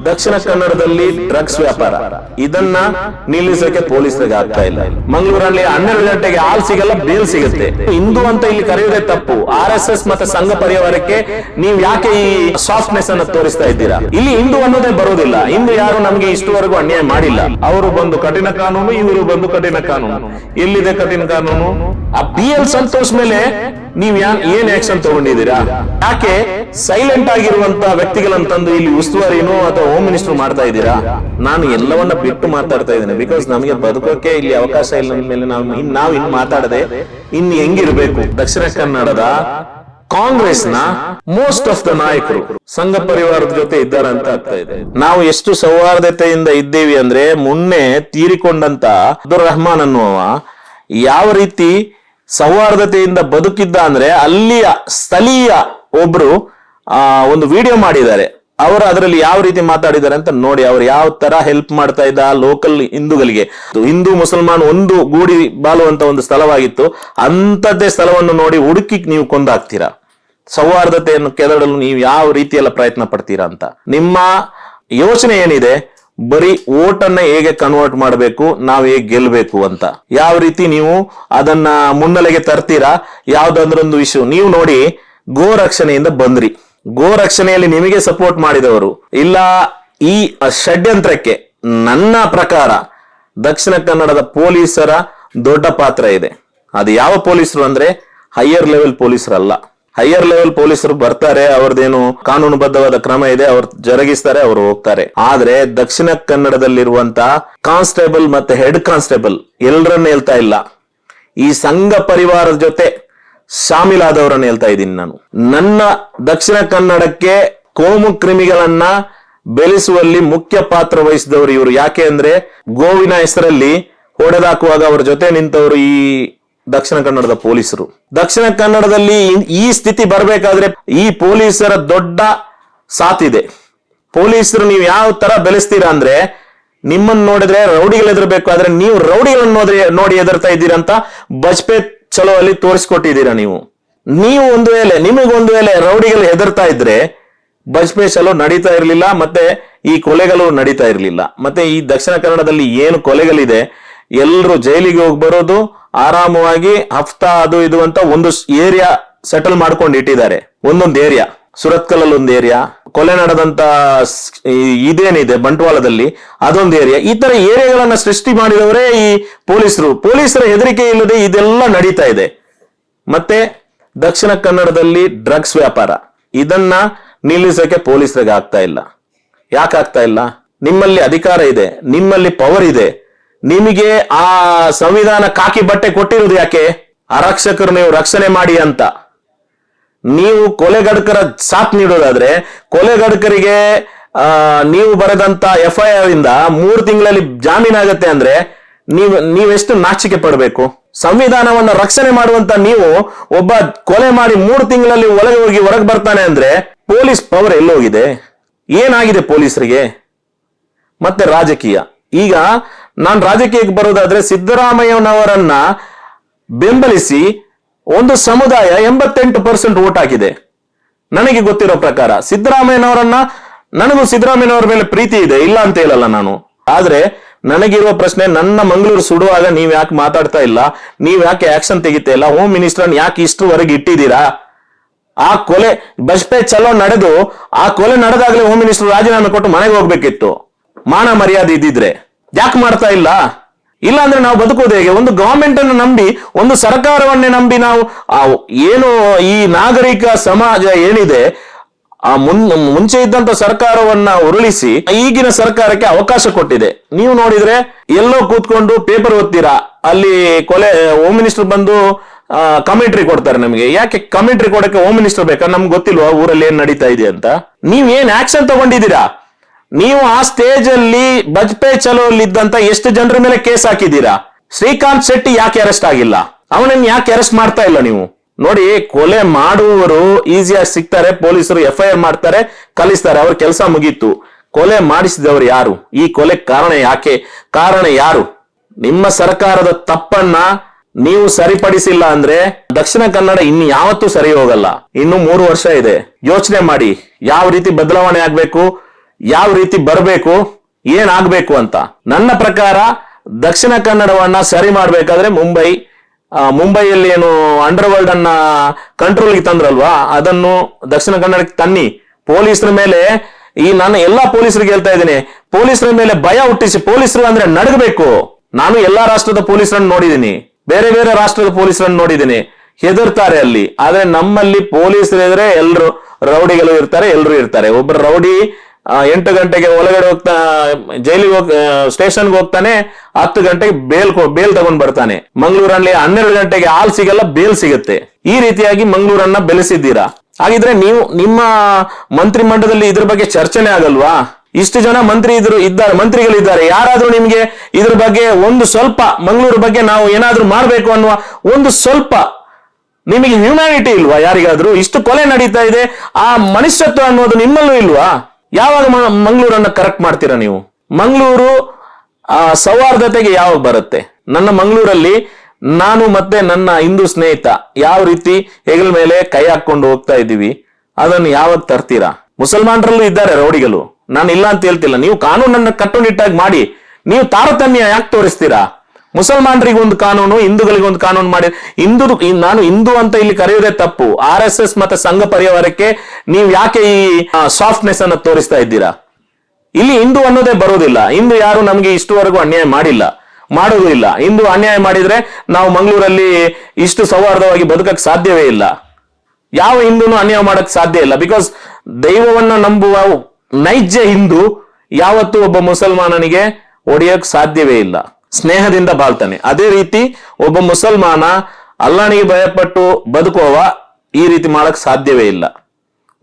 ದಕ್ಷಿಣ ಕನ್ನಡದಲ್ಲಿ ಡ್ರಗ್ಸ್ ವ್ಯಾಪಾರ ಇದನ್ನ ನಿಲ್ಲಿಸಕ್ಕೆ ಪೊಲೀಸರಿಗೆ ಆಗ್ತಾ ಇಲ್ಲ. ಮಂಗಳೂರಲ್ಲಿ 12 ಗಂಟೆಗೆ ಹಾಲ್ ಸಿಗಲ್ಲ, ಬೇಲ್ ಸಿಗುತ್ತೆ. ಹಿಂದೂ ಅಂತ ಇಲ್ಲಿ ಕರೆಯೋದೇ ತಪ್ಪು. RSS ಮತ್ತೆ ಸಂಘ ಪರಿವಾರಕ್ಕೆ ನೀವು ಯಾಕೆ ಈ ಸಾಫ್ಟ್ನೆಸ್ ಅನ್ನ ತೋರಿಸ್ತಾ ಇದ್ದೀರಾ? ಇಲ್ಲಿ ಹಿಂದೂ ಅನ್ನೋದೇ ಬರೋದಿಲ್ಲ. ಹಿಂದೂ ಯಾರು ನಮ್ಗೆ ಇಷ್ಟುವರೆಗೂ ಅನ್ಯಾಯ ಮಾಡಿಲ್ಲ. ಅವರು ಬಂದು ಕಠಿಣ ಕಾನೂನು, ಇವರು ಬಂದು ಕಠಿಣ ಕಾನೂನು. ಎಲ್ಲಿದೆ ಕಠಿಣ ಕಾನೂನು? ಆ BL ಸಂತೋಷ್ ಮೇಲೆ ನೀವ್ ಏನ್ ಆಕ್ಷನ್ ತಗೊಂಡಿದ್ದೀರಾ? ಯಾಕೆ ಸೈಲೆಂಟ್ ಆಗಿರುವಂತ ವ್ಯಕ್ತಿಗಳನ್ನ ತಂದು ಇಲ್ಲಿ ಉಸ್ತುವಾರಿನೋ ಅಥವಾ ಹೋಮ್ ಮಿನಿಸ್ಟರ್ ಮಾಡ್ತಾ ಇದ್ದೀರಾ? ನಾನು ಎಲ್ಲವನ್ನ ಬಿಟ್ಟು ಮಾತಾಡ್ತಾ ಇದ್ದೇನೆ. ಬಿಕಾಸ್ ನಮಗೆ ಬದುಕೋಕೆ ಇಲ್ಲಿ ಅವಕಾಶ ಇಲ್ಲ ಮೇಲೆ ನಾವು ಇನ್ನು ಮಾತಾಡದೆ ಇನ್ನು ಹೆಂಗಿರ್ಬೇಕು? ದಕ್ಷಿಣ ಕನ್ನಡದ ಕಾಂಗ್ರೆಸ್ನ ಮೋಸ್ಟ್ ಆಫ್ ದ ನಾಯಕರು ಸಂಘ ಪರಿವಾರದ ಜೊತೆ ಇದ್ದಾರೆ ಅಂತ ಆಗ್ತಾ ಇದೆ. ನಾವು ಎಷ್ಟು ಸೌಹಾರ್ದತೆಯಿಂದ ಇದ್ದೇವೆ ಅಂದ್ರೆ, ಮುನ್ನೆ ತೀರಿಕೊಂಡಂತ ಅಬ್ದುಲ್ ರಹಮಾನ್ ಅನ್ನುವ ಯಾವ ರೀತಿ ಸೌಹಾರ್ದತೆಯಿಂದ ಬದುಕಿದ್ದ ಅಂದ್ರೆ, ಅಲ್ಲಿಯ ಸ್ಥಳೀಯ ಒಬ್ರು ಒಂದು ವಿಡಿಯೋ ಮಾಡಿದ್ದಾರೆ. ಅವರು ಅದರಲ್ಲಿ ಯಾವ ರೀತಿ ಮಾತಾಡಿದ್ದಾರೆ ಅಂತ ನೋಡಿ. ಅವ್ರು ಯಾವ ತರ ಹೆಲ್ಪ್ ಮಾಡ್ತಾ ಇದ್ದ ಲೋಕಲ್ ಹಿಂದೂಗಳಿಗೆ. ಹಿಂದೂ ಮುಸಲ್ಮಾನ್ ಒಂದು ಗೂಡಿ ಬಾಳುವಂತ ಒಂದು ಸ್ಥಳವಾಗಿತ್ತು. ಅಂತದ್ದೇ ಸ್ಥಳವನ್ನು ನೋಡಿ ಹುಡುಕಿ ನೀವು ಕೊಂದಾಕ್ತೀರಾ. ಸೌಹಾರ್ದತೆಯನ್ನು ಕೆದಡಲು ನೀವು ಯಾವ ರೀತಿಯೆಲ್ಲ ಪ್ರಯತ್ನ ಪಡ್ತೀರಾ ಅಂತ ನಿಮ್ಮ ಯೋಚನೆ ಏನಿದೆ? ಬರೀ ಓಟನ್ನ ಹೇಗೆ ಕನ್ವರ್ಟ್ ಮಾಡಬೇಕು, ನಾವು ಹೇಗೆ ಗೆಲ್ಬೇಕು ಅಂತ ಯಾವ ರೀತಿ ನೀವು ಅದನ್ನ ಮುನ್ನೆಲೆಗೆ ತರ್ತೀರಾ? ಯಾವ್ದಾದ್ರೊಂದು ಇಶ್ಯೂ ನೀವು ನೋಡಿ, ಗೋ ರಕ್ಷಣೆಯಿಂದ ಬಂದ್ರಿ. ಗೋ ರಕ್ಷಣೆಯಲ್ಲಿ ನಿಮಗೆ ಸಪೋರ್ಟ್ ಮಾಡಿದವರು ಇಲ್ಲ. ಈ ಷಡ್ಯಂತ್ರಕ್ಕೆ ನನ್ನ ಪ್ರಕಾರ ದಕ್ಷಿಣ ಕನ್ನಡದ ಪೊಲೀಸರ ದೊಡ್ಡ ಪಾತ್ರ ಇದೆ. ಅದು ಯಾವ ಪೊಲೀಸರು ಅಂದ್ರೆ ಹೈಯರ್ ಲೆವೆಲ್ ಪೊಲೀಸರಲ್ಲ. ಹೈಯರ್ ಲೆವೆಲ್ ಪೊಲೀಸರು ಬರ್ತಾರೆ, ಅವ್ರದ್ದೇನು ಕಾನೂನುಬದ್ಧವಾದ ಕ್ರಮ ಇದೆ, ಅವ್ರು ಜರುಗಿಸ್ತಾರೆ, ಅವರು ಹೋಗ್ತಾರೆ. ಆದ್ರೆ ದಕ್ಷಿಣ ಕನ್ನಡದಲ್ಲಿರುವಂತ ಕಾನ್ಸ್ಟೇಬಲ್ ಮತ್ತೆ ಹೆಡ್ ಕಾನ್ಸ್ಟೇಬಲ್ ಎಲ್ಲರನ್ನ ಹೇಳ್ತಾ ಇಲ್ಲ, ಈ ಸಂಘ ಪರಿವಾರದ ಜೊತೆ ಶಾಮೀಲಾದವರನ್ನ ಹೇಳ್ತಾ ಇದ್ದೀನಿ ನಾನು. ನನ್ನ ದಕ್ಷಿಣ ಕನ್ನಡಕ್ಕೆ ಕೋಮು ಕ್ರಿಮಿಗಳನ್ನ ಬೆಳೆಸುವಲ್ಲಿ ಮುಖ್ಯ ಪಾತ್ರ ವಹಿಸಿದವರು ಇವರು. ಯಾಕೆ ಅಂದ್ರೆ, ಗೋವಿನ ಹೆಸರಲ್ಲಿ ಹೊಡೆದಾಕುವಾಗ ಅವರ ಜೊತೆ ನಿಂತವರು ಈ ದಕ್ಷಿಣ ಕನ್ನಡದ ಪೊಲೀಸರು. ದಕ್ಷಿಣ ಕನ್ನಡದಲ್ಲಿ ಈ ಸ್ಥಿತಿ ಬರಬೇಕಾದ್ರೆ ಈ ಪೊಲೀಸರ ದೊಡ್ಡ ಸಾಥಿದೆ. ಪೊಲೀಸರು ನೀವು ಯಾವ ತರ ಬೆಳೆಸ್ತೀರಾ ಅಂದ್ರೆ, ನಿಮ್ಮನ್ನು ನೋಡಿದ್ರೆ ರೌಡಿಗಳು ಹೆದರ್ಬೇಕು, ಆದ್ರೆ ನೀವು ರೌಡಿಗಳನ್ನು ನೋಡಿ ಹೆದರ್ತಾ ಇದ್ದೀರಂತ ಬಜ್ಪೆ ಚಲೋ ಅಲ್ಲಿ ತೋರಿಸ್ಕೊಟ್ಟಿದ್ದೀರಾ. ನೀವು ಒಂದು ವೇಳೆ ನಿಮಗೊಂದು ವೇಳೆ ರೌಡಿಗಳು ಹೆದರ್ತಾ ಇದ್ರೆ ಬಜ್ಪೆ ಚಲೋ ನಡೀತಾ ಇರ್ಲಿಲ್ಲ, ಮತ್ತೆ ಈ ಕೊಲೆಗಳು ನಡೀತಾ ಇರ್ಲಿಲ್ಲ. ಮತ್ತೆ ಈ ದಕ್ಷಿಣ ಕನ್ನಡದಲ್ಲಿ ಏನು ಕೊಲೆಗಳಿದೆ, ಎಲ್ರು ಜೈಲಿಗೆ ಹೋಗಿ ಬರೋದು, ಆರಾಮವಾಗಿ ಹಫ್ತಾ ಅದು ಇದು ಅಂತ ಒಂದು ಏರಿಯಾ ಸೆಟಲ್ ಮಾಡ್ಕೊಂಡು ಇಟ್ಟಿದ್ದಾರೆ. ಒಂದೊಂದು ಏರಿಯಾ, ಸುರತ್ಕಲ್ ಅಲ್ಲಿ ಒಂದು ಏರಿಯಾ, ಕೊಲೆ ನಡೆದಂತ ಇದೇನಿದೆ ಬಂಟ್ವಾಳದಲ್ಲಿ ಅದೊಂದು ಏರಿಯಾ. ಈ ತರ ಏರಿಯಾಗಳನ್ನ ಸೃಷ್ಟಿ ಮಾಡಿದವರೇ ಈ ಪೊಲೀಸರು. ಪೊಲೀಸರ ಹೆದರಿಕೆ ಇಲ್ಲದೆ ಇದೆಲ್ಲ ನಡೀತಾ ಇದೆ. ಮತ್ತೆ ದಕ್ಷಿಣ ಕನ್ನಡದಲ್ಲಿ ಡ್ರಗ್ಸ್ ವ್ಯಾಪಾರ ಇದನ್ನ ನಿಲ್ಲಿಸಕ್ಕೆ ಪೊಲೀಸರಿಗೆ ಆಗ್ತಾ ಇಲ್ಲ. ಯಾಕೆ ಆಗ್ತಾ ಇಲ್ಲ? ನಿಮ್ಮಲ್ಲಿ ಅಧಿಕಾರ ಇದೆ, ನಿಮ್ಮಲ್ಲಿ ಪವರ್ ಇದೆ. ನಿಮಗೆ ಆ ಸಂವಿಧಾನ ಕಾಕಿ ಬಟ್ಟೆ ಕೊಟ್ಟಿರೋದು ಯಾಕೆ? ಆರಕ್ಷಕರು ನೀವು ರಕ್ಷಣೆ ಮಾಡಿ ಅಂತ. ನೀವು ಕೊಲೆಗಡಕರ ಸಾಥ್ ನೀಡೋದಾದ್ರೆ, ಕೊಲೆಗಡಕರಿಗೆ ನೀವು ಬರೆದಂತ FIR ಇಂದ 3 ತಿಂಗಳಲ್ಲಿ ಜಾಮೀನಾಗತ್ತೆ ಅಂದ್ರೆ ನೀವೆಷ್ಟು ನಾಚಿಕೆ ಪಡಬೇಕು? ಸಂವಿಧಾನವನ್ನ ರಕ್ಷಣೆ ಮಾಡುವಂತ ನೀವು ಒಬ್ಬ ಕೊಲೆ ಮಾಡಿ 3 ತಿಂಗಳಲ್ಲಿ ಒಳಗೆ ಹೋಗಿ ಹೊರಗೆ ಬರ್ತಾನೆ ಅಂದ್ರೆ ಪೊಲೀಸ್ ಪವರ್ ಎಲ್ಲೋಗಿದೆ? ಏನಾಗಿದೆ ಪೊಲೀಸರಿಗೆ? ಮತ್ತೆ ರಾಜಕೀಯ. ಈಗ ನಾನು ರಾಜಕೀಯಕ್ಕೆ ಬರೋದಾದ್ರೆ, ಸಿದ್ದರಾಮಯ್ಯನವರನ್ನ ಬೆಂಬಲಿಸಿ ಒಂದು ಸಮುದಾಯ 88% ವೋಟ್ ಹಾಕಿದೆ. ನನಗೆ ಗೊತ್ತಿರೋ ಪ್ರಕಾರ ಸಿದ್ದರಾಮಯ್ಯನವರನ್ನ, ನನಗೂ ಸಿದ್ದರಾಮಯ್ಯನವರ ಮೇಲೆ ಪ್ರೀತಿ ಇದೆ, ಇಲ್ಲ ಅಂತ ಹೇಳಲ್ಲ ನಾನು. ಆದ್ರೆ ನನಗಿರುವ ಪ್ರಶ್ನೆ, ನನ್ನ ಮಂಗಳೂರು ಸುಡುವಾಗ ನೀವ್ ಯಾಕೆ ಮಾತಾಡ್ತಾ ಇಲ್ಲ? ನೀವ್ ಯಾಕೆ ಆಕ್ಷನ್ ತೆಗಿತಾ ಇಲ್ಲ? ಹೋಮ್ ಮಿನಿಸ್ಟರ್ ಯಾಕೆ ಇಷ್ಟುವರೆಗೆ ಇಟ್ಟಿದ್ದೀರಾ? ಆ ಕೊಲೆ ಬಜ್ಪೆ ಚಲೋ ನಡೆದು ಆ ಕೊಲೆ ನಡೆದಾಗಲೇ ಹೋಮ್ ಮಿನಿಸ್ಟರ್ ರಾಜೀನಾಮೆ ಕೊಟ್ಟು ಮನೆಗೆ ಹೋಗ್ಬೇಕಿತ್ತು, ಮಾನ ಮರ್ಯಾದೆ ಇದ್ದಿದ್ರೆ. ಯಾಕೆ ಮಾಡ್ತಾ ಇಲ್ಲ? ಇಲ್ಲ ಅಂದ್ರೆ ನಾವು ಬದುಕೋದು ಹೇಗೆ? ಒಂದು ಗವರ್ಮೆಂಟ್ ಅನ್ನು ನಂಬಿ, ಒಂದು ಸರ್ಕಾರವನ್ನೇ ನಂಬಿ ನಾವು ಏನು ಈ ನಾಗರಿಕ ಸಮಾಜ ಏನಿದೆ, ಆ ಮುಂಚೆ ಇದ್ದಂತ ಸರ್ಕಾರವನ್ನ ಉರುಳಿಸಿ ಈಗಿನ ಸರ್ಕಾರಕ್ಕೆ ಅವಕಾಶ ಕೊಟ್ಟಿದೆ. ನೀವು ನೋಡಿದ್ರೆ ಎಲ್ಲೋ ಕೂತ್ಕೊಂಡು ಪೇಪರ್ ಓದ್ತೀರಾ, ಅಲ್ಲಿ ಕೊಲೆ ಹೋಮ್ ಮಿನಿಸ್ಟರ್ ಬಂದು ಕಮೆಂಟ್ರಿ ಕೊಡ್ತಾರೆ. ನಮಗೆ ಯಾಕೆ ಕಮೆಂಟ್ರಿ ಕೊಡಕ್ಕೆ ಹೋಮ್ ಮಿನಿಸ್ಟರ್ ಬೇಕಾ? ನಮ್ಗೆ ಗೊತ್ತಿಲ್ವಾ ಊರಲ್ಲಿ ಏನ್ ನಡೀತಾ ಇದೆ ಅಂತ? ನೀವ್ ಏನ್ ಆಕ್ಷನ್ ತಗೊಂಡಿದ್ದೀರಾ? ನೀವು ಆ ಸ್ಟೇಜ್ ಅಲ್ಲಿ ಬಜ್ಪೆ ಚಲೋಲ್ಲಿ ಇದ್ದಂತ ಎಷ್ಟು ಜನರ ಮೇಲೆ ಕೇಸ್ ಹಾಕಿದ್ದೀರಾ? ಶ್ರೀಕಾಂತ್ ಶೆಟ್ಟಿ ಯಾಕೆ ಅರೆಸ್ಟ್ ಆಗಿಲ್ಲ? ಅವನನ್ನ ಯಾಕೆ ಅರೆಸ್ಟ್ ಮಾಡ್ತಾ ಇಲ್ಲ ನೀವು? ನೋಡಿ, ಕೊಲೆ ಮಾಡುವವರು ಈಸಿಯಾಗಿ ಸಿಗ್ತಾರೆ, ಪೊಲೀಸರು FIR ಮಾಡ್ತಾರೆ, ಕಲಿಸ್ತಾರೆ, ಅವ್ರ ಕೆಲಸ ಮುಗೀತು. ಕೊಲೆ ಮಾಡಿಸಿದವರು ಯಾರು? ಈ ಕೊಲೆ ಕಾರಣ ಯಾರು? ನಿಮ್ಮ ಸರ್ಕಾರದ ತಪ್ಪನ್ನ ನೀವು ಸರಿಪಡಿಸಿಲ್ಲ ಅಂದ್ರೆ ದಕ್ಷಿಣ ಕನ್ನಡ ಇನ್ನು ಯಾವತ್ತೂ ಸರಿ ಹೋಗಲ್ಲ. ಇನ್ನು 3 ವರ್ಷ ಇದೆ. ಯೋಚನೆ ಮಾಡಿ ಯಾವ ರೀತಿ ಬದಲಾವಣೆ ಆಗ್ಬೇಕು, ಯಾವ ರೀತಿ ಬರಬೇಕು, ಏನಾಗ್ಬೇಕು ಅಂತ. ನನ್ನ ಪ್ರಕಾರ ದಕ್ಷಿಣ ಕನ್ನಡವನ್ನ ಸರಿ ಮಾಡ್ಬೇಕಾದ್ರೆ ಮುಂಬೈಯಲ್ಲಿ ಏನು ಅಂಡರ್ ವರ್ಲ್ಡ್ ಅನ್ನ ಕಂಟ್ರೋಲ್ಗೆ ತಂದ್ರಲ್ವಾ, ಅದನ್ನು ದಕ್ಷಿಣ ಕನ್ನಡಕ್ಕೆ ತನ್ನಿ. ಪೊಲೀಸರ ಮೇಲೆ ನಾನು ಎಲ್ಲಾ ಪೊಲೀಸರಿಗೆ ಹೇಳ್ತಾ ಇದ್ದೀನಿ, ಪೊಲೀಸರ ಮೇಲೆ ಭಯ ಹುಟ್ಟಿಸಿ. ಪೊಲೀಸರು ಅಂದ್ರೆ ನಡಗಬೇಕು. ನಾನು ಎಲ್ಲಾ ರಾಷ್ಟ್ರದ ಪೊಲೀಸರನ್ನು ನೋಡಿದ್ದೀನಿ, ಬೇರೆ ಬೇರೆ ರಾಷ್ಟ್ರದ ಪೊಲೀಸರನ್ನು ನೋಡಿದ್ದೀನಿ, ಹೆದರ್ತಾರೆ ಅಲ್ಲಿ. ಆದ್ರೆ ನಮ್ಮಲ್ಲಿ ಪೊಲೀಸರು ಇದ್ರೆ ಎಲ್ರು ರೌಡಿಗಳು ಇರ್ತಾರೆ, ಎಲ್ರು ಇರ್ತಾರೆ. ಒಬ್ಬರು ರೌಡಿ 8 ಗಂಟೆಗೆ ಒಳಗಡೆ ಹೋಗ್ತಾ ಜೈಲಿಗೆ ಸ್ಟೇಷನ್ಗೆ ಹೋಗ್ತಾನೆ, 10 ಗಂಟೆಗೆ ಬೇಲ್ ತಗೊಂಡ್ ಬರ್ತಾನೆ. ಮಂಗಳೂರಲ್ಲಿ 12 ಗಂಟೆಗೆ ಹಾಲ್ ಸಿಗಲ್ಲ, ಬೇಲ್ ಸಿಗುತ್ತೆ. ಈ ರೀತಿಯಾಗಿ ಮಂಗಳೂರನ್ನ ಬೆಳೆಸಿದ್ದೀರಾ. ಹಾಗಿದ್ರೆ ನೀವು ನಿಮ್ಮ ಮಂತ್ರಿ ಮಂಡಲದಲ್ಲಿ ಇದ್ರ ಬಗ್ಗೆ ಚರ್ಚೆನೆ ಆಗಲ್ವಾ? ಇಷ್ಟು ಜನ ಮಂತ್ರಿಗಳಿದ್ದಾರೆ, ಯಾರಾದ್ರೂ ನಿಮ್ಗೆ ಇದ್ರ ಬಗ್ಗೆ ಒಂದು ಸ್ವಲ್ಪ ಮಂಗಳೂರು ಬಗ್ಗೆ ನಾವು ಏನಾದ್ರೂ ಮಾಡ್ಬೇಕು ಅನ್ನುವ ಒಂದು ಸ್ವಲ್ಪ ನಿಮಗೆ ಹ್ಯುಮ್ಯಾನಿಟಿ ಇಲ್ವಾ? ಯಾರಿಗಾದ್ರೂ ಇಷ್ಟು ಕೊಲೆ ನಡೀತಾ ಇದೆ, ಆ ಮನುಷ್ಯತ್ವ ಅನ್ನೋದು ನಿಮ್ಮಲ್ಲೂ ಇಲ್ವಾ? ಯಾವಾಗ ಮಂಗಳೂರನ್ನ ಕರೆಕ್ಟ್ ಮಾಡ್ತೀರಾ ನೀವು? ಮಂಗಳೂರು ಸೌಹಾರ್ದತೆಗೆ ಯಾವಾಗ ಬರುತ್ತೆ? ನನ್ನ ಮಂಗಳೂರಲ್ಲಿ ನಾನು ಮತ್ತೆ ನನ್ನ ಹಿಂದೂ ಸ್ನೇಹಿತ ಯಾವ ರೀತಿ ಹೆಗಲ ಮೇಲೆ ಕೈ ಹಾಕೊಂಡು ಹೋಗ್ತಾ ಇದ್ದೀವಿ, ಅದನ್ನು ಯಾವಾಗ ತರ್ತೀರಾ? ಮುಸಲ್ಮಾನರಲ್ಲೂ ಇದ್ದಾರೆ ರೌಡಿಗಳು, ನಾನು ಇಲ್ಲ ಅಂತ ಹೇಳ್ತಿಲ್ಲ. ನೀವು ಕಾನೂನನ್ನ ಕಟ್ಟುನಿಟ್ಟಾಗಿ ಮಾಡಿ. ನೀವು ತಾರತಮ್ಯ ಯಾಕೆ ತೋರಿಸ್ತೀರಾ? ಮುಸಲ್ಮಾನರಿಗೆ ಒಂದು ಕಾನೂನು, ಹಿಂದೂಗಳಿಗೆ ಒಂದು ಕಾನೂನು ಮಾಡಿ. ನಾನು ಹಿಂದೂ ಅಂತ ಇಲ್ಲಿ ಕರೆಯೋದೇ ತಪ್ಪು. RSS ಮತ್ತೆ ಸಂಘ ಪರಿವಾರಕ್ಕೆ ನೀವು ಯಾಕೆ ಈ ಸಾಫ್ಟ್ನೆಸ್ ಅನ್ನ ತೋರಿಸ್ತಾ ಇದ್ದೀರಾ? ಇಲ್ಲಿ ಹಿಂದೂ ಅನ್ನೋದೇ ಬರೋದಿಲ್ಲ. ಹಿಂದೂ ಯಾರು ನಮ್ಗೆ ಇಷ್ಟುವರೆಗೂ ಅನ್ಯಾಯ ಮಾಡಿಲ್ಲ, ಮಾಡೋದು ಇಲ್ಲ. ಹಿಂದೂ ಅನ್ಯಾಯ ಮಾಡಿದ್ರೆ ನಾವು ಮಂಗಳೂರಲ್ಲಿ ಇಷ್ಟು ಸೌಹಾರ್ದವಾಗಿ ಬದುಕಕ್ಕೆ ಸಾಧ್ಯವೇ ಇಲ್ಲ. ಯಾವ ಹಿಂದೂನು ಅನ್ಯಾಯ ಮಾಡಕ್ ಸಾಧ್ಯ ಇಲ್ಲ. ಬಿಕಾಸ್ ದೈವವನ್ನ ನಂಬುವ ನೈಜ ಹಿಂದೂ ಯಾವತ್ತೂ ಒಬ್ಬ ಮುಸಲ್ಮಾನನಿಗೆ ಹೊಡೆಯಕ್ ಸಾಧ್ಯವೇ ಇಲ್ಲ, ಸ್ನೇಹದಿಂದ ಬಾಳ್ತಾನೆ. ಅದೇ ರೀತಿ ಒಬ್ಬ ಮುಸಲ್ಮಾನ ಅಲ್ಲಾನಿಗೆ ಭಯಪಟ್ಟು ಬದುಕುವವ ಈ ರೀತಿ ಮಾಡಕ್ ಸಾಧ್ಯವೇ ಇಲ್ಲ.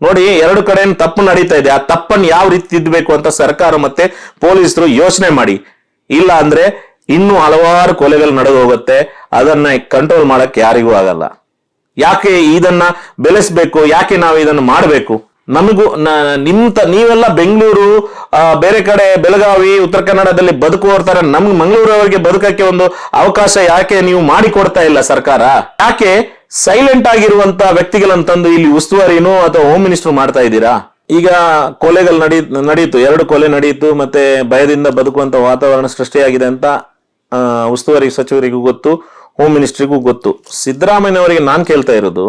ನೋಡಿ, ಎರಡು ಕಡೆ ತಪ್ಪು ನಡೀತಾ ಇದೆ. ಆ ತಪ್ಪನ್ನು ಯಾವ ರೀತಿ ತಿದ್ದಬೇಕು ಅಂತ ಸರ್ಕಾರ ಮತ್ತೆ ಪೊಲೀಸರು ಯೋಚನೆ ಮಾಡಿ. ಇಲ್ಲ ಅಂದ್ರೆ ಇನ್ನೂ ಹಲವಾರು ಕೊಲೆಗಳು ನಡೆದು ಹೋಗುತ್ತೆ. ಅದನ್ನ ಕಂಟ್ರೋಲ್ ಮಾಡಕ್ ಯಾರಿಗೂ ಆಗಲ್ಲ. ಯಾಕೆ ಇದನ್ನ ಬೆಳೆಸ್ಬೇಕು? ಯಾಕೆ ನಾವು ಇದನ್ನು ಮಾಡಬೇಕು? ನಮಗೂ ನೀವೆಲ್ಲ ಬೆಂಗಳೂರು, ಬೇರೆ ಕಡೆ ಬೆಳಗಾವಿ, ಉತ್ತರ ಕನ್ನಡದಲ್ಲಿ ಬದುಕುವರ್ತಾರೆ. ನಮ್ಗೆ ಮಂಗಳೂರವರಿಗೆ ಬದುಕಕ್ಕೆ ಒಂದು ಅವಕಾಶ ಯಾಕೆ ನೀವು ಮಾಡಿಕೊಡ್ತಾ ಇಲ್ಲ ಸರ್ಕಾರ? ಯಾಕೆ ಸೈಲೆಂಟ್ ಆಗಿರುವಂತ ವ್ಯಕ್ತಿಗಳನ್ನ ತಂದು ಇಲ್ಲಿ ಉಸ್ತುವಾರಿನೋ ಅಥವಾ ಹೋಮ್ ಮಿನಿಸ್ಟರ್ ಮಾಡ್ತಾ ಇದ್ದೀರಾ? ಈಗ ಕೊಲೆಗಳು ನಡೀತು, 2 ಕೊಲೆ ನಡೀತು, ಮತ್ತೆ ಭಯದಿಂದ ಬದುಕುವಂತ ವಾತಾವರಣ ಸೃಷ್ಟಿಯಾಗಿದೆ ಅಂತ ಉಸ್ತುವಾರಿ ಸಚಿವರಿಗೂ ಗೊತ್ತು, ಹೋಮ್ ಮಿನಿಸ್ಟ್ರಿಗೂ ಗೊತ್ತು. ಸಿದ್ದರಾಮಯ್ಯನವರಿಗೆ ನಾನು ಕೇಳ್ತಾ ಇರೋದು,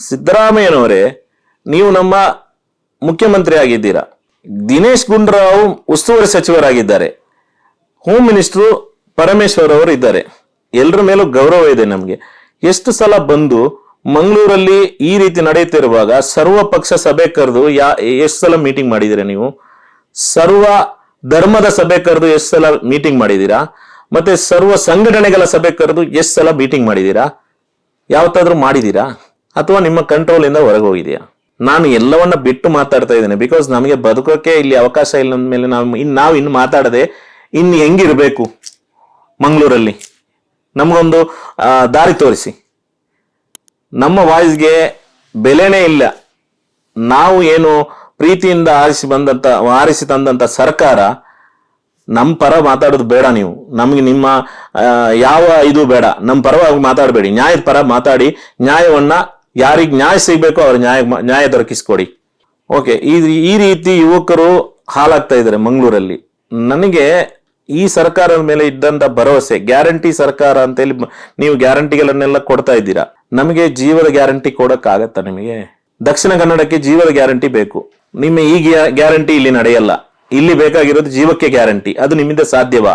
ಸಿದ್ದರಾಮಯ್ಯನವರೇ, ನೀವು ನಮ್ಮ ಮುಖ್ಯಮಂತ್ರಿ ಆಗಿದ್ದೀರಾ, ದಿನೇಶ್ ಗುಂಡೂರಾವ್ ಉಸ್ತುವಾರಿ ಸಚಿವರಾಗಿದ್ದಾರೆ, ಹೋಮ್ ಮಿನಿಸ್ಟ್ರು ಪರಮೇಶ್ವರ್ ಅವರು ಇದ್ದಾರೆ, ಎಲ್ಲರ ಮೇಲೂ ಗೌರವ ಇದೆ ನಮ್ಗೆ. ಎಷ್ಟು ಸಲ ಬಂದು ಮಂಗಳೂರಲ್ಲಿ ಈ ರೀತಿ ನಡೆಯುತ್ತಿರುವಾಗ ಸರ್ವ ಪಕ್ಷ ಸಭೆ ಕರೆದು ಎಷ್ಟು ಸಲ ಮೀಟಿಂಗ್ ಮಾಡಿದ್ದೀರಾ ನೀವು? ಸರ್ವ ಧರ್ಮದ ಸಭೆ ಕರೆದು ಎಷ್ಟು ಸಲ ಮೀಟಿಂಗ್ ಮಾಡಿದ್ದೀರಾ? ಮತ್ತೆ ಸರ್ವ ಸಂಘಟನೆಗಳ ಸಭೆ ಕರೆದು ಎಷ್ಟು ಸಲ ಮೀಟಿಂಗ್ ಮಾಡಿದ್ದೀರಾ? ಯಾವತ್ತಾದ್ರೂ ಮಾಡಿದ್ದೀರಾ? ಅಥವಾ ನಿಮ್ಮ ಕಂಟ್ರೋಲ್ ಇಂದ ಹೊರಗೆ ಹೋಗಿದೆಯಾ? ನಾನು ಎಲ್ಲವನ್ನ ಬಿಟ್ಟು ಮಾತಾಡ್ತಾ ಇದ್ದೇನೆ. ಬಿಕಾಸ್ ನಮಗೆ ಬದುಕೋಕೆ ಇಲ್ಲಿ ಅವಕಾಶ ಇಲ್ಲ ಅಂದ್ಮೇಲೆ ನಾವು ಇನ್ನು ಮಾತಾಡದೆ ಇನ್ನು ಹೆಂಗಿರ್ಬೇಕು ಮಂಗಳೂರಲ್ಲಿ? ನಮಗೊಂದು ದಾರಿ ತೋರಿಸಿ. ನಮ್ಮ ವಾಯ್ಸ್ಗೆ ಬೆಲೆನೇ ಇಲ್ಲ. ನಾವು ಏನು ಪ್ರೀತಿಯಿಂದ ಆರಿಸಿ ತಂದಂತ ಸರ್ಕಾರ ನಮ್ಮ ಪರ ಮಾತಾಡೋದು ಬೇಡ. ನೀವು ನಮ್ಗೆ ನಿಮ್ಮ ಯಾವ ಇದು ಬೇಡ, ನಮ್ಮ ಪರವಾಗಿ ಮಾತಾಡಬೇಡಿ. ನ್ಯಾಯದ ಪರ ಮಾತಾಡಿ, ನ್ಯಾಯವನ್ನ ಯಾರಿಗೆ ನ್ಯಾಯ ಸಿಗ್ಬೇಕು ಅವ್ರ ನ್ಯಾಯ ದೊರಕಿಸ್ಕೊಡಿ. ಓಕೆ, ಈ ರೀತಿ ಯುವಕರು ಹಾಳಾಗ್ತಾ ಇದ್ದಾರೆ ಮಂಗಳೂರಲ್ಲಿ. ನನಗೆ ಈ ಸರ್ಕಾರದ ಮೇಲೆ ಇದ್ದಂತ ಭರವಸೆ, ಗ್ಯಾರಂಟಿ ಸರ್ಕಾರ ಅಂತೇಳಿ ನೀವು ಗ್ಯಾರಂಟಿಗಳನ್ನೆಲ್ಲ ಕೊಡ್ತಾ ಇದ್ದೀರಾ. ನಮಗೆ ಜೀವದ ಗ್ಯಾರಂಟಿ ಕೊಡಕ್ ಆಗತ್ತಾ ನಿಮಗೆ? ದಕ್ಷಿಣ ಕನ್ನಡಕ್ಕೆ ಜೀವದ ಗ್ಯಾರಂಟಿ ಬೇಕು. ನಿಮ್ಮ ಈ ಗ್ಯಾರಂಟಿ ಇಲ್ಲಿ ನಡೆಯಲ್ಲ. ಇಲ್ಲಿ ಬೇಕಾಗಿರೋದು ಜೀವಕ್ಕೆ ಗ್ಯಾರಂಟಿ. ಅದು ನಿಮ್ಮಿಂದ ಸಾಧ್ಯವಾ?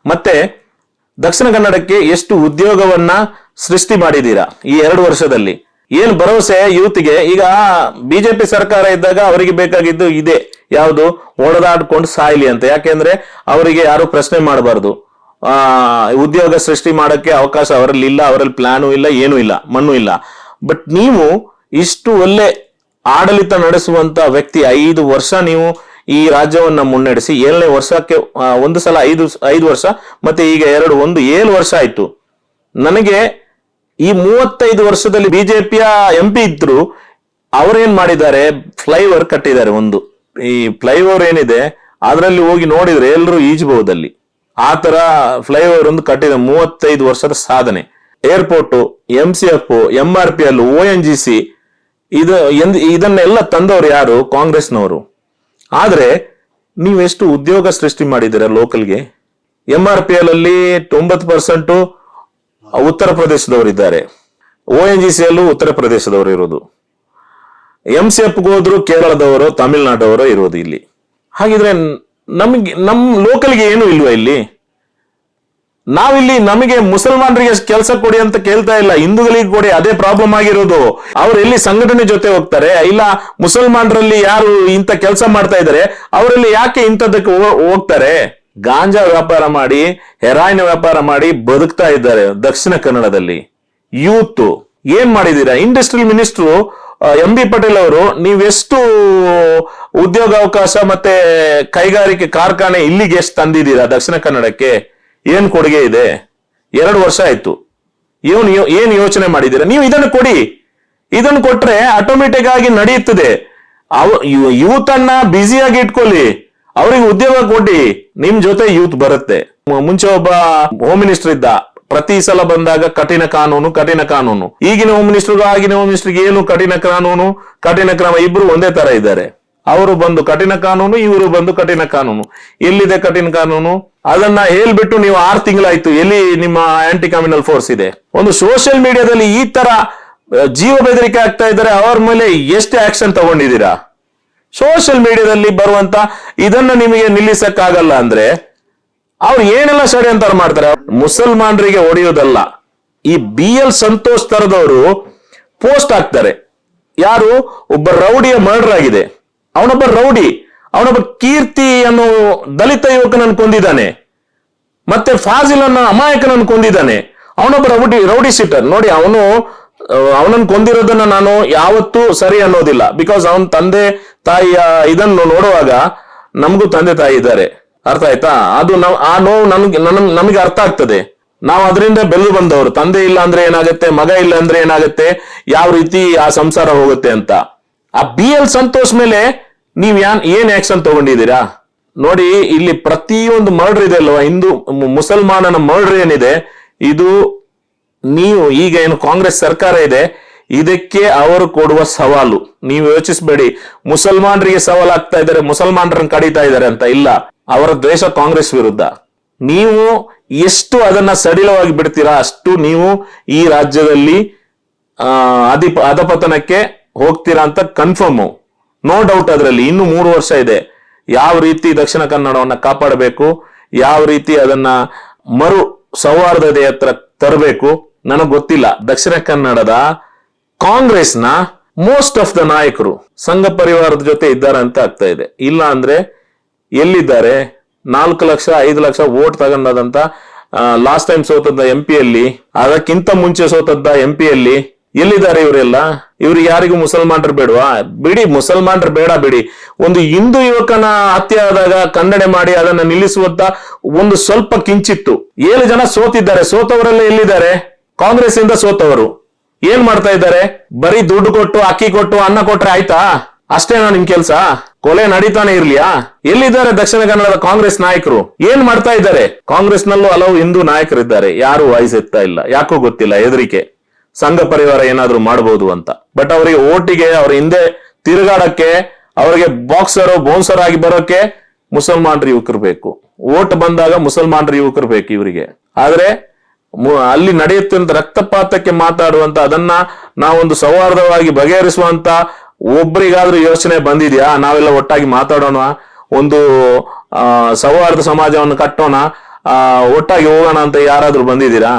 ಮತ್ತೆ ದಕ್ಷಿಣ ಕನ್ನಡಕ್ಕೆ ಎಷ್ಟು ಉದ್ಯೋಗವನ್ನ ಸೃಷ್ಟಿ ಮಾಡಿದೀರಾ ಈ 2 ವರ್ಷದಲ್ಲಿ? ಏನು ಭರವಸೆ ಯೂತ್ಗೆ? ಈಗ ಬಿಜೆಪಿ ಸರ್ಕಾರ ಇದ್ದಾಗ ಅವರಿಗೆ ಬೇಕಾಗಿದ್ದು ಇದೆ, ಯಾವುದು? ಓಡದಾಡ್ಕೊಂಡು ಸಾಯ್ಲಿ ಅಂತ. ಯಾಕೆಂದ್ರೆ ಅವರಿಗೆ ಯಾರು ಪ್ರಶ್ನೆ ಮಾಡಬಾರ್ದು. ಉದ್ಯೋಗ ಸೃಷ್ಟಿ ಮಾಡಕ್ಕೆ ಅವಕಾಶ ಅವರಲ್ಲಿ ಇಲ್ಲ, ಅವರಲ್ಲಿ ಪ್ಲಾನು ಇಲ್ಲ, ಏನೂ ಇಲ್ಲ, ಮಣ್ಣು ಇಲ್ಲ. ಬಟ್ ನೀವು ಇಷ್ಟು ಒಳ್ಳೆ ಆಡಳಿತ ನಡೆಸುವಂತ ವ್ಯಕ್ತಿ, 5 ವರ್ಷ ನೀವು ಈ ರಾಜ್ಯವನ್ನ ಮುನ್ನಡೆಸಿ, 7ನೇ ವರ್ಷಕ್ಕೆ ಒಂದು ಸಲ 5 ವರ್ಷ, ಮತ್ತೆ ಈಗ 7 ವರ್ಷ ಆಯ್ತು. ನನಗೆ ಈ 35 ವರ್ಷದಲ್ಲಿ ಬಿಜೆಪಿಯ MP ಇದ್ರು, ಅವರೇನ್ ಮಾಡಿದ್ದಾರೆ? ಫ್ಲೈಓವರ್ ಕಟ್ಟಿದ್ದಾರೆ. ಈ ಫ್ಲೈಓವರ್ ಏನಿದೆ ಅದರಲ್ಲಿ ಹೋಗಿ ನೋಡಿದ್ರೆ ಎಲ್ಲರೂ ಈಜಬಹುದಲ್ಲಿ. ಆ ತರ ಫ್ಲೈಓವರ್ ಒಂದು ಕಟ್ಟಿದೆ. 35 ವರ್ಷದ ಸಾಧನೆ. ಏರ್ಪೋರ್ಟ್, MCF, MRPL, ONGC ಇದನ್ನೆಲ್ಲ ತಂದವರು ಯಾರು? ಕಾಂಗ್ರೆಸ್ನವರು. ಆದ್ರೆ ನೀವೆಷ್ಟು ಉದ್ಯೋಗ ಸೃಷ್ಟಿ ಮಾಡಿದ್ದೀರಾ ಲೋಕಲ್ಗೆ? MRPL ಅಲ್ಲಿ 90% ಉತ್ತರ ಪ್ರದೇಶದವರಿದ್ದಾರೆ. ONGC ಅಲ್ಲೂ ಉತ್ತರ ಪ್ರದೇಶದವರು ಇರೋದು. MCF ಹೋದ್ರು ಕೇರಳದವರು, ತಮಿಳ್ನಾಡವರು ಇರೋದು ಇಲ್ಲಿ. ಹಾಗಿದ್ರೆ ನಮ್ ಲೋಕಲ್ಗೆ ಏನು ಇಲ್ವಾ ಇಲ್ಲಿ? ನಾವಿಲ್ಲಿ ನಮಗೆ ಮುಸಲ್ಮಾನರಿಗೆ ಕೆಲಸ ಕೊಡಿ ಅಂತ ಕೇಳ್ತಾ ಇಲ್ಲ, ಹಿಂದೂಗಳಿಗೆ ಕೊಡಿ, ಅದೇ ಪ್ರಾಬ್ಲಮ್ ಆಗಿರೋದು. ಅವ್ರು ಎಲ್ಲಿ ಸಂಘಟನೆ ಜೊತೆ ಹೋಗ್ತಾರೆ? ಇಲ್ಲ ಮುಸಲ್ಮಾನರಲ್ಲಿ ಯಾರು ಇಂಥ ಕೆಲಸ ಮಾಡ್ತಾ ಇದ್ದಾರೆ ಅವರಲ್ಲಿ ಯಾಕೆ ಇಂಥದ್ದಕ್ಕೆ ಹೋಗ್ತಾರೆ? ಗಾಂಜಾ ವ್ಯಾಪಾರ ಮಾಡಿ, ಹೆರಾಯಿನ್ ವ್ಯಾಪಾರ ಮಾಡಿ ಬದುಕ್ತಾ ಇದ್ದಾರೆ ದಕ್ಷಿಣ ಕನ್ನಡದಲ್ಲಿ ಯೂತ್. ಏನ್ ಮಾಡಿದೀರಾ? ಇಂಡಸ್ಟ್ರಿಯಲ್ ಮಿನಿಸ್ಟ್ರು MB ಪಟೇಲ್ ಅವರು ನೀವೆಷ್ಟು ಉದ್ಯೋಗಾವಕಾಶ ಮತ್ತೆ ಕೈಗಾರಿಕೆ ಕಾರ್ಖಾನೆ ಇಲ್ಲಿಗೆ ಎಷ್ಟು ತಂದಿದ್ದೀರಾ ದಕ್ಷಿಣ ಕನ್ನಡಕ್ಕೆ? ಏನ್ ಕೊಡುಗೆ ಇದೆ? 2 ವರ್ಷ ಆಯ್ತು. ಏನ್ ಯೋಚನೆ ಮಾಡಿದ್ದೀರಾ ನೀವು? ಇದನ್ನು ಕೊಡಿ. ಇದನ್ನು ಕೊಟ್ರೆ ಆಟೋಮೆಟಿಕ್ ಆಗಿ ನಡೆಯುತ್ತದೆ. ಯೂತ್ ಅನ್ನ ಬ್ಯುಸಿಯಾಗಿ ಇಟ್ಕೊಳ್ಳಿ, ಅವ್ರಿಗೆ ಉದ್ಯೋಗ ಕೊಡಿ, ನಿಮ್ ಜೊತೆ ಯೂತ್ ಬರುತ್ತೆ. ಮುಂಚೆ ಒಬ್ಬ ಹೋಮ್ ಮಿನಿಸ್ಟರ್ ಇದ್ದ, ಪ್ರತಿ ಸಲ ಬಂದಾಗ ಕಠಿಣ ಕಾನೂನು. ಈಗಿನ ಹೋಮ್ ಮಿನಿಸ್ಟರ್ ಆಗಿನ ಹೋಮ್ ಮಿನಿಸ್ಟರ್ಗೆ ಏನು ಕಠಿಣ ಕಾನೂನು ಕಠಿಣ ಕ್ರಮ ಇಬ್ರು ಒಂದೇ ತರ ಇದ್ದಾರೆ. ಅವರು ಬಂದು ಕಠಿಣ ಕಾನೂನು, ಇವರು ಬಂದು ಕಠಿಣ ಕಾನೂನು. ಎಲ್ಲಿದೆ ಕಠಿಣ ಕಾನೂನು? ಅದನ್ನ ಹೇಳ್ಬಿಟ್ಟು ನೀವು 6 ತಿಂಗಳಾಯ್ತು, ಎಲ್ಲಿ ನಿಮ್ಮ ಆಂಟಿ ಕ್ರಿಮಿನಲ್ ಫೋರ್ಸ್ ಇದೆ? ಒಂದು ಸೋಷಿಯಲ್ ಮೀಡಿಯಾದಲ್ಲಿ ಈ ತರ ಜೀವ ಬೆದರಿಕೆ ಆಗ್ತಾ ಇದ್ದಾರೆ, ಅವ್ರ ಮೇಲೆ ಎಷ್ಟು ಆಕ್ಷನ್ ತಗೊಂಡಿದ್ದೀರಾ? ಸೋಷಿಯಲ್ ಮೀಡಿಯಾದಲ್ಲಿ ಬರುವಂತ ಇದನ್ನ ನಿಮಗೆ ನಿಲ್ಲಿಸಕ್ಕಾಗಲ್ಲ ಅಂದ್ರೆ ಅವ್ರು ಏನೆಲ್ಲ ಷಡ್ಯಂತರ ಮಾಡ್ತಾರೆ? ಮುಸಲ್ಮಾನರಿಗೆ ಹೊಡೆಯೋದಲ್ಲ. ಈ BL ಸಂತೋಷ್ ತರದವರು ಪೋಸ್ಟ್ ಹಾಕ್ತಾರೆ. ಯಾರು? ಒಬ್ಬ ರೌಡಿಯ ಮರ್ಡರ್ ಆಗಿದೆ, ಅವನೊಬ್ಬ ರೌಡಿ, ಅವನೊಬ್ಬ ಕೀರ್ತಿ ಅನ್ನೋ ದಲಿತ ಯುವಕನನ್ನು ಕೊಂದಿದ್ದಾನೆ, ಮತ್ತೆ ಫಾಜಿಲ್ ಅನ್ನೋ ಅಮಾಯಕನನ್ನು ಕೊಂದಿದ್ದಾನೆ. ಅವನೊಬ್ಬ ರೌಡಿ ಶೀಟರ್. ನೋಡಿ, ಅವನನ್ನು ಕೊಂದಿರೋದನ್ನ ನಾನು ಯಾವತ್ತೂ ಸರಿ ಅನ್ನೋದಿಲ್ಲ. ಬಿಕಾಸ್ ಅವನ ತಂದೆ ತಾಯಿಯ ಇದನ್ನು ನೋಡುವಾಗ ನಮಗೂ ತಂದೆ ತಾಯಿ ಇದ್ದಾರೆ, ಅರ್ಥ ಆಯ್ತಾ? ಅದು ಆ ನೋವು ನಮಗೆ ಅರ್ಥ ಆಗ್ತದೆ. ನಾವು ಅದರಿಂದ ಬೆಳೆದು ಬಂದವರು. ತಂದೆ ಇಲ್ಲ ಅಂದ್ರೆ ಏನಾಗುತ್ತೆ, ಮಗ ಇಲ್ಲ ಅಂದ್ರೆ ಏನಾಗುತ್ತೆ, ಯಾವ ರೀತಿ ಆ ಸಂಸಾರ ಹೋಗುತ್ತೆ ಅಂತ. ಆ BL ಸಂತೋಷ್ ಮೇಲೆ ನೀವ್ ಏನ್ ಆಕ್ಷನ್ ತಗೊಂಡಿದ್ದೀರಾ? ನೋಡಿ, ಇಲ್ಲಿ ಪ್ರತಿಯೊಂದು ಮರ್ಡರ್ ಇದೆ ಅಲ್ವಾ, ಮುಸಲ್ಮಾನನ ಮರ್ಡರ್ ಏನಿದೆ, ಇದು ನೀವು ಈಗ ಏನು ಕಾಂಗ್ರೆಸ್ ಸರ್ಕಾರ ಇದೆ ಇದಕ್ಕೆ ಅವರು ಕೊಡುವ ಸವಾಲು. ನೀವು ಯೋಚಿಸಬೇಡಿ ಮುಸಲ್ಮಾನರಿಗೆ ಸವಾಲು ಆಗ್ತಾ ಇದ್ದಾರೆ, ಮುಸಲ್ಮಾನರನ್ನು ಕಡಿತಾ ಇದ್ದಾರೆ ಅಂತ. ಇಲ್ಲ, ಅವರ ದ್ವೇಷ ಕಾಂಗ್ರೆಸ್ ವಿರುದ್ಧ. ನೀವು ಎಷ್ಟು ಅದನ್ನ ಸಡಿಲವಾಗಿ ಬಿಡ್ತೀರಾ ಅಷ್ಟು ನೀವು ಈ ರಾಜ್ಯದಲ್ಲಿ ಅಧಪತನಕ್ಕೆ ಹೋಗ್ತೀರಾ ಅಂತ ಕನ್ಫರ್ಮ್. No doubt. ಅದರಲ್ಲಿ ಇನ್ನು 3 ವರ್ಷ ಇದೆ. ಯಾವ ರೀತಿ ದಕ್ಷಿಣ ಕನ್ನಡವನ್ನ ಕಾಪಾಡಬೇಕು, ಯಾವ ರೀತಿ ಅದನ್ನ ಮರು ಸೌಹಾರ್ದತೆ ಹತ್ರ ತರಬೇಕು ನನಗ್ ಗೊತ್ತಿಲ್ಲ. ದಕ್ಷಿಣ ಕನ್ನಡದ ಕಾಂಗ್ರೆಸ್ನ ಮೋಸ್ಟ್ ಆಫ್ ದ ನಾಯಕರು ಸಂಘ ಪರಿವಾರದ ಜೊತೆ ಇದ್ದಾರೆ ಅಂತ ಆಗ್ತಾ ಇದೆ. ಇಲ್ಲ ಅಂದ್ರೆ ಎಲ್ಲಿದ್ದಾರೆ? 4 ಲಕ್ಷ 5 ಲಕ್ಷ ವೋಟ್ ತಗೊಂಡದಂತ ಲಾಸ್ಟ್ ಟೈಮ್ ಸೋತದ್ದ MP ಯಲ್ಲಿ, ಅದಕ್ಕಿಂತ ಮುಂಚೆ ಸೋತದ್ದ MP ಯಲ್ಲಿ ಎಲ್ಲಿದ್ದಾರೆ ಇವರೆಲ್ಲ? ಇವ್ರಿಗೆ ಯಾರಿಗೂ ಮುಸಲ್ಮಾನರು ಬೇಡವಾ? ಬಿಡಿ, ಮುಸಲ್ಮಾನರು ಬೇಡ ಬಿಡಿ. ಒಂದು ಹಿಂದೂ ಯುವಕನ ಹತ್ಯೆ ಆದಾಗ ಖಂಡನೆ ಮಾಡಿ ಅದನ್ನ ನಿಲ್ಲಿಸುವಂತ ಒಂದು ಸ್ವಲ್ಪ ಕಿಂಚಿತ್ತು. 7 ಜನ ಸೋತಿದ್ದಾರೆ. ಸೋತವರೆಲ್ಲ ಎಲ್ಲಿದ್ದಾರೆ? ಕಾಂಗ್ರೆಸ್ ಇಂದ ಸೋತವರು. ಏನ್ ಮಾಡ್ತಾ ಇದ್ದಾರೆ? ಬರೀ ದುಡ್ಡು ಕೊಟ್ಟು, ಅಕ್ಕಿ ಕೊಟ್ಟು, ಅನ್ನ ಕೊಟ್ರೆ ಆಯ್ತಾ? ಅಷ್ಟೇನಾ ನಿಮ್ ಕೆಲ್ಸ? ಕೊಲೆ ನಡೀತಾನೆ ಇರ್ಲಿಯಾ? ಎಲ್ಲಿದ್ದಾರೆ ದಕ್ಷಿಣ ಕನ್ನಡದ ಕಾಂಗ್ರೆಸ್ ನಾಯಕರು? ಏನ್ ಮಾಡ್ತಾ ಇದ್ದಾರೆ? ಕಾಂಗ್ರೆಸ್ ನಲ್ಲೂ ಹಲವು ಹಿಂದೂ ನಾಯಕರಿದ್ದಾರೆ, ಯಾರು ವಾಯ್ಸ್ ಎತ್ತಾ ಇಲ್ಲ. ಯಾಕೋ ಗೊತ್ತಿಲ್ಲ, ಹೆದರಿಕೆ, ಸಂಘ ಪರಿವಾರ ಏನಾದ್ರು ಮಾಡಬಹುದು ಅಂತ. ಬಟ್ ಅವರಿಗೆ ಓಟಿಗೆ, ಅವ್ರ ಹಿಂದೆ ತಿರುಗಾಡಕ್ಕೆ, ಅವರಿಗೆ ಬಾಕ್ಸರ್ ಬೌನ್ಸರ್ ಆಗಿ ಬರೋಕೆ ಮುಸಲ್ಮಾನರು ಯುವಕರು ಬೇಕು. ಓಟ್ ಬಂದಾಗ ಮುಸಲ್ಮಾನರು ಯುವಕರು ಬೇಕು ಇವರಿಗೆ. ಆದ್ರೆ ಅಲ್ಲಿ ನಡೆಯುತ್ತಂತ ರಕ್ತಪಾತಕ್ಕೆ ಮಾತಾಡುವಂತ, ಅದನ್ನ ನಾವೊಂದು ಸೌಹಾರ್ದವಾಗಿ ಬಗೆಹರಿಸುವಂತ ಒಬ್ಬರಿಗಾದ್ರೂ ಯೋಚನೆ ಬಂದಿದ್ಯಾ? ನಾವೆಲ್ಲ ಒಟ್ಟಾಗಿ ಮಾತಾಡೋಣ, ಒಂದು ಸೌಹಾರ್ದ ಸಮಾಜವನ್ನು ಕಟ್ಟೋಣ, ಒಟ್ಟಾಗಿ ಹೋಗೋಣ ಅಂತ ಯಾರಾದ್ರೂ ಬಂದಿದ್ದೀರಾ?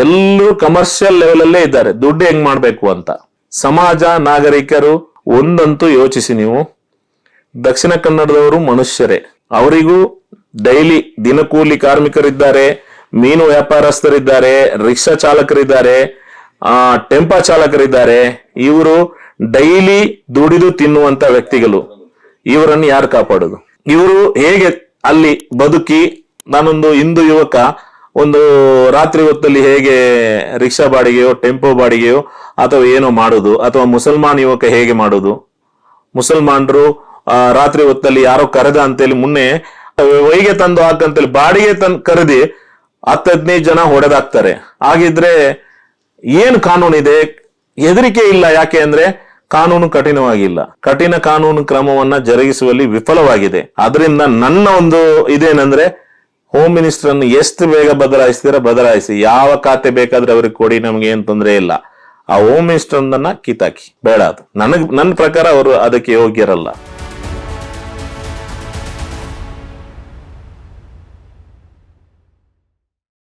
ಎಲ್ಲರೂ ಕಮರ್ಷಿಯಲ್ ಲೆವೆಲ್ ಅಲ್ಲೇ ಇದ್ದಾರೆ, ದುಡ್ಡು ಹೆಂಗ್ ಮಾಡ್ಬೇಕು ಅಂತ. ಸಮಾಜ, ನಾಗರಿಕರು ಒಂದಂತೂ ಯೋಚಿಸಿ ನೀವು, ದಕ್ಷಿಣ ಕನ್ನಡದವರು ಮನುಷ್ಯರೇ. ಅವರಿಗೂ ಡೈಲಿ ದಿನಕೂಲಿ ಕಾರ್ಮಿಕರಿದ್ದಾರೆ, ಮೀನು ವ್ಯಾಪಾರಸ್ಥರಿದ್ದಾರೆ, ರಿಕ್ಷಾ ಚಾಲಕರಿದ್ದಾರೆ, ಟೆಂಪೋ ಚಾಲಕರಿದ್ದಾರೆ. ಇವರು ಡೈಲಿ ದುಡಿದು ತಿನ್ನುವಂತ ವ್ಯಕ್ತಿಗಳು. ಇವರನ್ನು ಯಾರು ಕಾಪಾಡೋದು? ಇವರು ಹೇಗೆ ಅಲ್ಲಿ ಬದುಕಿ, ನಾನೊಂದು ಹಿಂದೂ ಯುವಕ ಒಂದು ರಾತ್ರಿ ಹೊತ್ತಲ್ಲಿ ಹೇಗೆ ರಿಕ್ಷಾ ಬಾಡಿಗೆಯೋ ಟೆಂಪೋ ಬಾಡಿಗೆಯೋ ಅಥವಾ ಏನೋ ಮಾಡೋದು, ಅಥವಾ ಮುಸಲ್ಮಾನ್ ಯುವಕ ಹೇಗೆ ಮಾಡೋದು? ಮುಸಲ್ಮಾನರು ರಾತ್ರಿ ಹೊತ್ತಲ್ಲಿ ಯಾರೋ ಕರೆದ ಅಂತೇಳಿ ಮುನ್ನೆ ಹೊಯ್ಗೆ ತಂದು ಹಾಕಂತೇಳಿ ಬಾಡಿಗೆ ಕರೆದಿ 10-15 ಜನ ಹೊಡೆದಾಕ್ತಾರೆ. ಹಾಗಿದ್ರೆ ಏನ್ ಕಾನೂನಿದೆ? ಹೆದರಿಕೆ ಇಲ್ಲ. ಯಾಕೆ ಅಂದ್ರೆ ಕಾನೂನು ಕಠಿಣವಾಗಿಲ್ಲ. ಕಠಿಣ ಕಾನೂನು ಕ್ರಮವನ್ನ ಜರುಗಿಸುವಲ್ಲಿ ವಿಫಲವಾಗಿದೆ. ಅದರಿಂದ ನನ್ನ ಒಂದು ಇದೇನಂದ್ರೆ, ಹೋಮ್ ಮಿನಿಸ್ಟರ್ ಅನ್ನು ಎಷ್ಟು ಬೇಗ ಬದಲಾಯಿಸ್ತೀರಾ ಬದಲಾಯಿಸಿ, ಯಾವ ಖಾತೆ ಬೇಕಾದ್ರೆ ಅವ್ರಿಗೆ ಕೊಡಿ, ನಮ್ಗೆ ಏನ್ ತೊಂದರೆ ಇಲ್ಲ. ಆ ಹೋಮ್ ಮಿನಿಸ್ಟರ್ ಕಿತ್ತಾಕಿ ಬೇಡ, ಅದು ನನ್ನ ಪ್ರಕಾರ ಅವರು ಅದಕ್ಕೆ ಯೋಗ್ಯರಲ್ಲ.